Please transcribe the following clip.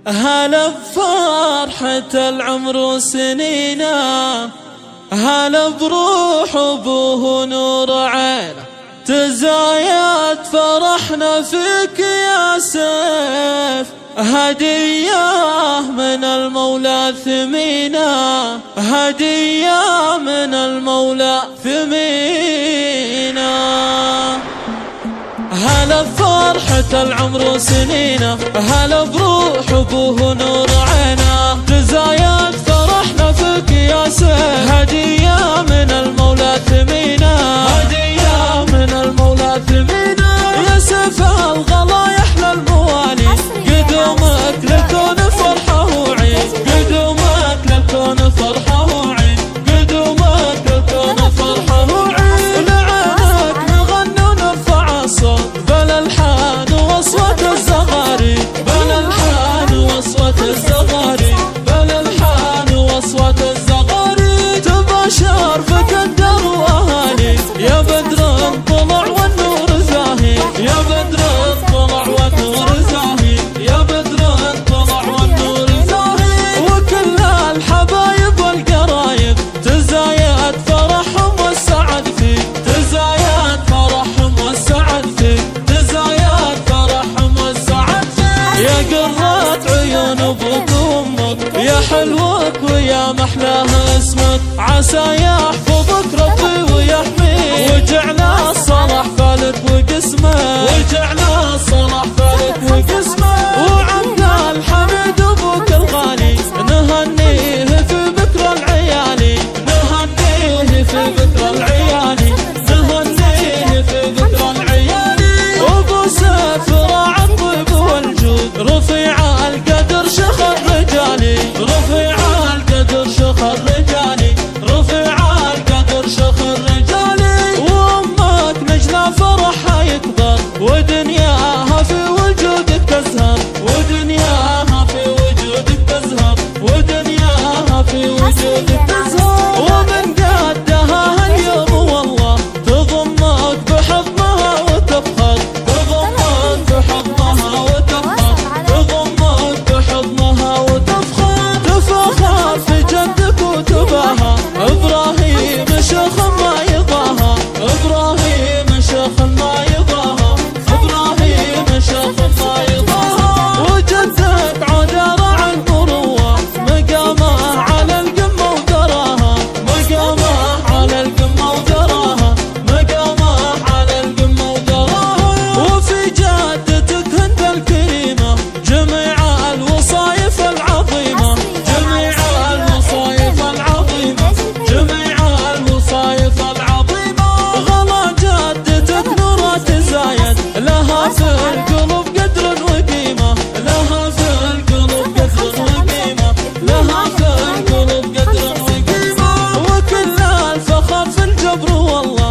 هلا بفرحة العمر وسنينه، هلا بروح ابوه نور عينه، تزايد فرحنا فيك يا سيف، هدية من المولى ثمينة، هدية من المولى ثمينة. هلا بفرحة العمر وسنينه، هلا بروح ابوه نور عينه، تزايد فرحنا فيك يا سيف، هدية من المولى ثمينة، هدية من المولى ثمينة. يا سيف الغلا يحلى الموالي، قدومك للكون فرحة وعيد، قدومك للكون فرحة وعيد، قدومك للكون فرحة وعيد. لعنك نغني ونرفع الصوت بالالحان واصوات الزغاريد، بالالحان واصوات الزغاريد، بالالحان واصوات الزغاريد. تباشر فيك الدار واهالي، يا بدر طلع والنور زاهي، يا بدر طلع والنور زاهي، يا بدر طلع والنور زاهي. وكل الحبايب والقرايب تزايد فرحهم والسعد فيك، تزايد فرحهم والسعد فيك، تزايد فرحهم والسعد فيك. يا قرة عيون ابوك وامك، يا حلوك ويا محلاه اسمك، عسى يحفظك ربي ويحميك، وجعل الصلاح فالك وقسمك، وجعل الصلاح فالك وقسمك. وعبد الحميد ابوك الغالي نهنيه في بكر العيالي، نهنيه في بكر العيالي، نهنيه في بكر العيالي. وابو سيف راعى الطيب والجود، رفيع القدر شيخ الرجالي، رفيع القدر شيخ الرجالي، رفيع القدر شيخ الرجالي. وامك نجلة فرحها يكبر، ودنياها في وجودك تزهر، ودنياها في وجودك تزهر، ودنياها في وجودك تزهر. ومن قدها اليوم والله تضمك بحضنها وتفخر، تضمك بحضنها وتفخر، تضمك بحضنها وتفخر. تفخر في جدك وتباها، ابراهيم شيخ ما يضاها، ابراهيم شيخ ما يضاها، ابراهيم شيخ ما يضاها. وجدك عود رعى المروه، مقامه على القمه ودراها، مقامه على القمه ودراها، مقامه على القمه ودراها. وفي جدتك هند الكريمه جميع الوصايف العظيمه، جميع الوصايف العظيمه، جميع الوصايف العظيمه. غلا جدتك نورها تزايد، لها في القلوب قدر وقيمه، لها في القلوب قدر وقيمه، لها في القلوب قدر وقيمه. وكل الفخر في الجبر والله